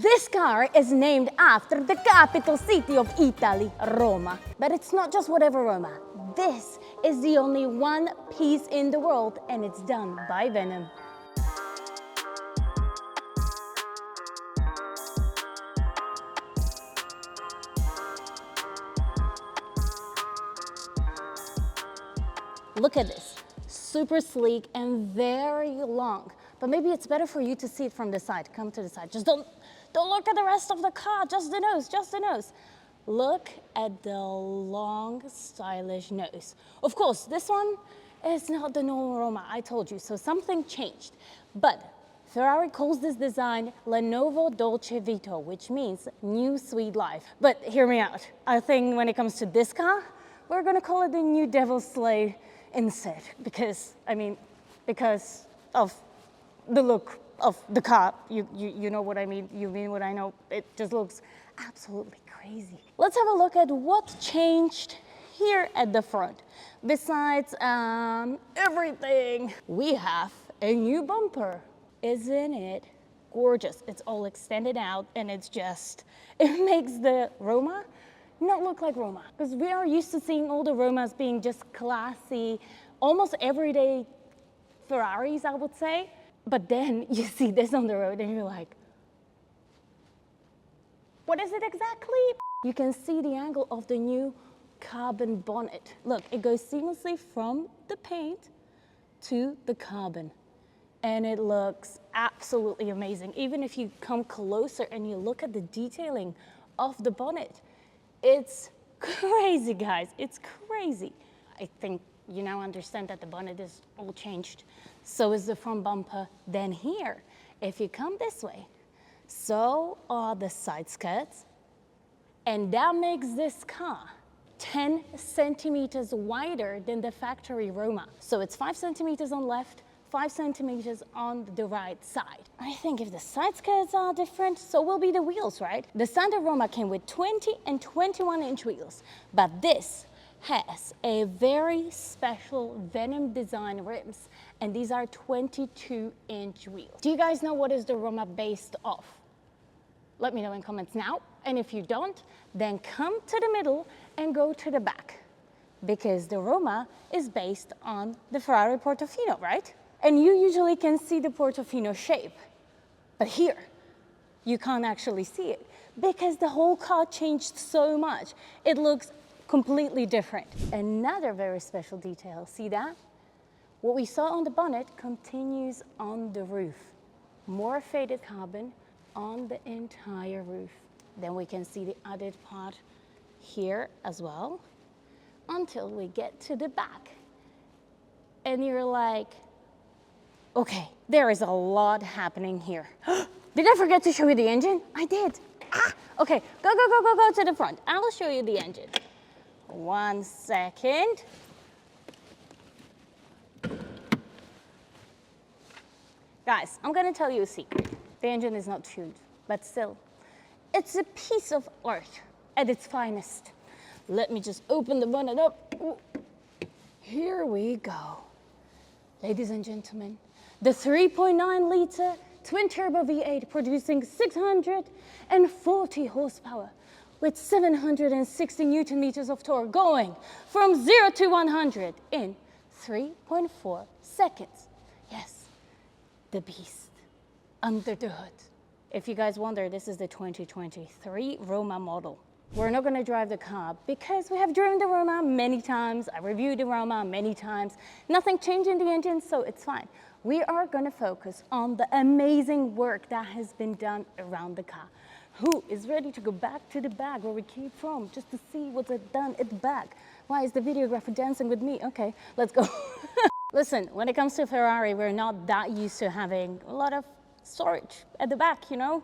This car is named after the capital city of Italy, Roma. But it's not just whatever Roma. This is the only one piece in the world, and it's done by Venom. Look at this, super sleek and very long. But maybe it's better for you to see it from the side. Come to the side. Just don't look at the rest of the car, just the nose, just the nose. Look at the long, stylish nose. Of course, this one is not the normal Roma, I told you, so something changed. But Ferrari calls this design La Nuova Dolce Vita, which means new sweet life. But hear me out. I think when it comes to this car, we're gonna call it the new Devil's Slave instead, because of the look of the car. You know what I mean, you mean what I know. It just looks absolutely crazy. Let's have a look at what changed here at the front. Besides everything, we have a new bumper. Isn't it gorgeous? It's all extended out, and it makes the Roma not look like Roma, because we are used to seeing all the Romas being just classy, almost everyday Ferraris, I would say. But then you see this on the road and you're like, what is it exactly? You can see the angle of the new carbon bonnet. Look, it goes seamlessly from the paint to the carbon, and it looks absolutely amazing. Even if you come closer and you look at the detailing of the bonnet, it's crazy, guys. It's crazy. I think you now understand that the bonnet is all changed. So is the front bumper. Then here, if you come this way, so are the side skirts. And that makes this car 10 centimeters wider than the factory Roma. So it's 5 centimeters on left, 5 centimeters on the right side. I think if the side skirts are different, so will be the wheels, right? The standard Roma came with 20 and 21-inch wheels, but this has a very special Venom design rims, and these are 22-inch wheels. Do you guys know what is the Roma based off? Let me know in comments now, and if you don't, then come to the middle and go to the back, because the Roma is based on the Ferrari Portofino, right? And you usually can see the Portofino shape, but here you can't actually see it because the whole car changed so much. It looks completely different. Another very special detail, see that? What we saw on the bonnet continues on the roof. More faded carbon on the entire roof. Then we can see the added part here as well, until we get to the back. And you're like, okay, there is a lot happening here. Did I forget to show you the engine? I did. Okay, go to the front. I will show you the engine. 1 second. Guys, I'm gonna tell you a secret. The engine is not tuned, but still, it's a piece of art at its finest. Let me just open the bonnet up. Ooh. Here we go. Ladies and gentlemen, the 3.9 liter twin turbo V8 producing 640 horsepower with 760 Newton meters of torque, going from 0 to 100 in 3.4 seconds. Yes, the beast under the hood. If you guys wonder, this is the 2023 Roma model. We're not gonna drive the car because we have driven the Roma many times. I reviewed the Roma many times. Nothing changed in the engine, so it's fine. We are gonna focus on the amazing work that has been done around the car. Who is ready to go back to the back where we came from just to see what's done at the back? Why is the videographer dancing with me? Okay, let's go. Listen, when it comes to Ferrari, we're not that used to having a lot of storage at the back, you know?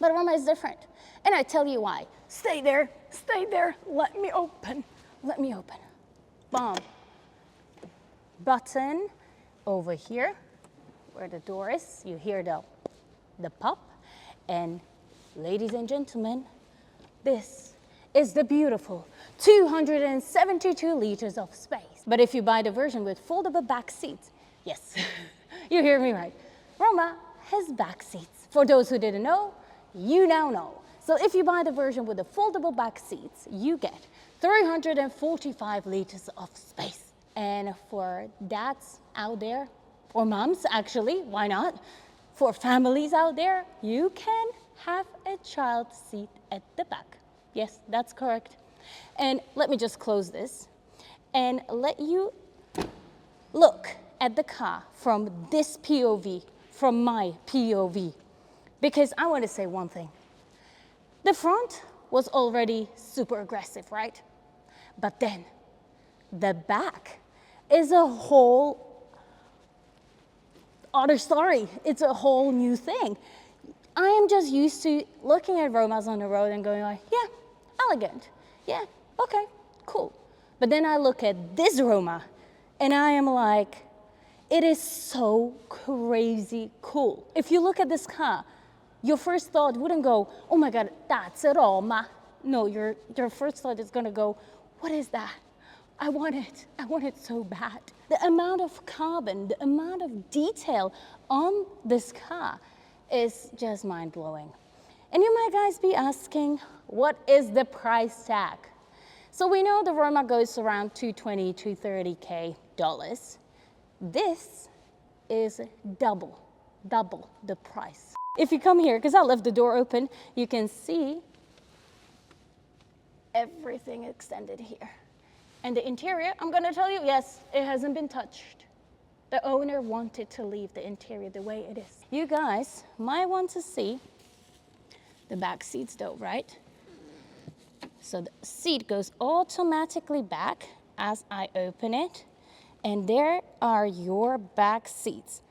But Roma is different. And I tell you why. Stay there, let me open. Boom. Button over here, where the door is, you hear the pop. And ladies and gentlemen, this is the beautiful 272 liters of space. But if you buy the version with foldable back seats, yes, you hear me right, Roma has back seats. For those who didn't know, you now know. So if you buy the version with the foldable back seats, you get 345 liters of space. And for dads out there, or moms actually, why not? For families out there, you can have a child seat at the back. Yes, that's correct. And let me just close this and let you look at the car from this POV, from my POV. Because I want to say one thing. The front was already super aggressive, right? But then the back is a whole other story. It's a whole new thing. I am just used to looking at Romas on the road and going like, yeah, elegant. Yeah, okay, cool. But then I look at this Roma and I am like, it is so crazy cool. If you look at this car, your first thought wouldn't go, oh my God, that's a Roma. No, your first thought is gonna go, what is that? I want it so bad. The amount of carbon, the amount of detail on this car is just mind-blowing. And you might guys be asking, what is the price tag? So we know the Roma goes around $220, $230K. This is double the price. If you come here, because I left the door open, you can see everything extended here. And the interior, I'm gonna tell you, yes, it hasn't been touched. The owner wanted to leave the interior the way it is. You guys might want to see the back seats though, right? So the seat goes automatically back as I open it. And there are your back seats.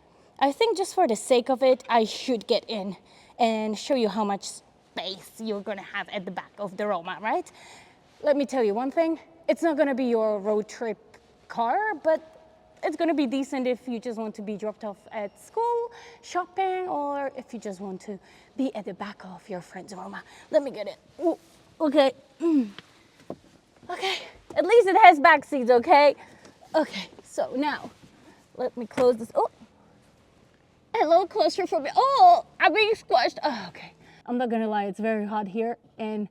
I think just for the sake of it, I should get in and show you how much space you're gonna have at the back of the Roma, right? Let me tell you one thing, it's not gonna be your road trip car, but it's gonna be decent if you just want to be dropped off at school, shopping, or if you just want to be at the back of your friend's Roma. Let me get it. Ooh, okay. Okay, at least it has back seats, okay? Okay, so now, let me close this. Oh, hello, claustrophobia. Oh, I'm being squashed. Oh, okay. I'm not gonna lie, it's very hot here, and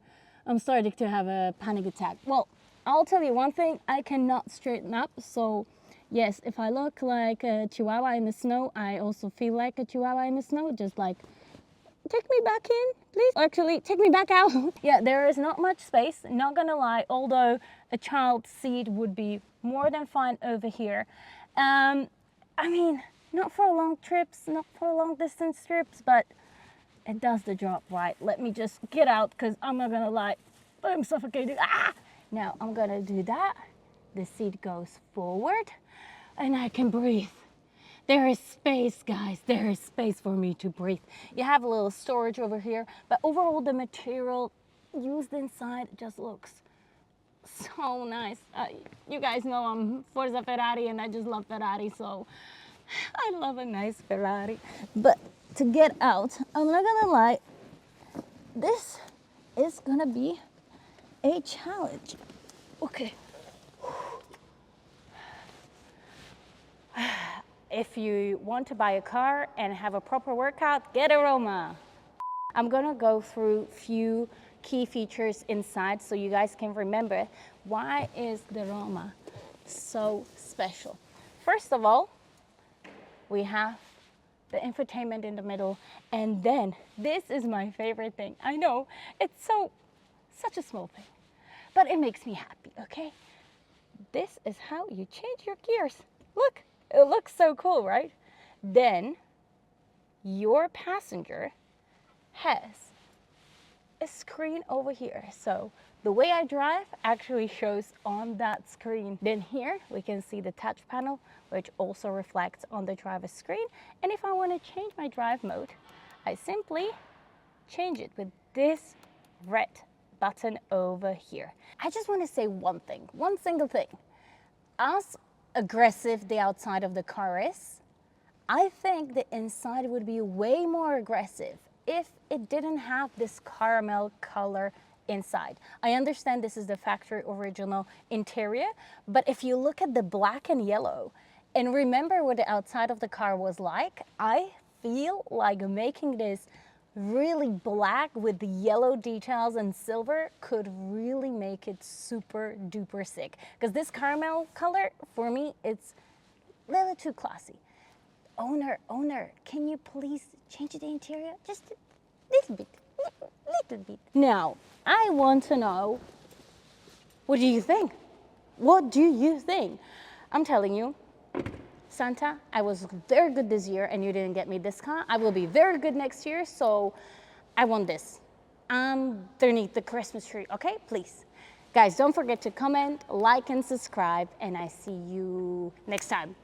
I'm starting to have a panic attack. Well, I'll tell you one thing, I cannot straighten up, so yes, if I look like a chihuahua in the snow, I also feel like a chihuahua in the snow, just like, take me back in, please. Actually, take me back out. Yeah, there is not much space, not gonna lie, although a child seat would be more than fine over here. I mean, not for long trips, not for long distance trips, but it does the job right. Let me just get out, because I'm not gonna lie, I'm suffocating. Ah! Now I'm gonna do that. The seat goes forward and I can breathe. There is space, guys. There is space for me to breathe. You have a little storage over here, but overall the material used inside just looks so nice. You guys know I'm Forza Ferrari and I just love Ferrari, so I love a nice Ferrari. But to get out, I'm not gonna lie, this is gonna be a challenge. Okay. If you want to buy a car and have a proper workout, get a Roma. I'm gonna go through few key features inside so you guys can remember why is the Roma so special. First of all, we have the infotainment in the middle, and then this is my favorite thing. I know it's such a small thing, but it makes me happy, okay? This is how you change your gears. Look, it looks so cool, right? Then your passenger has a screen over here. So the way I drive actually shows on that screen. Then here we can see the touch panel, which also reflects on the driver's screen. And if I want to change my drive mode, I simply change it with this red button over here. I just want to say one thing, one single thing. As aggressive the outside of the car is, I think the inside would be way more aggressive if it didn't have this caramel color inside. I understand this is the factory original interior, but if you look at the black and yellow and remember what the outside of the car was like, I feel like making this really black with the yellow details and silver could really make it super duper sick. Because this caramel color, for me, it's a little too classy. Owner, can you please change the interior? Just a little bit. Now, I want to know, what do you think? What do you think? I'm telling you, Santa, I was very good this year and you didn't get me this car. I will be very good next year, so I want this underneath the Christmas tree, okay? Please. Guys, don't forget to comment, like, and subscribe, and I see you next time.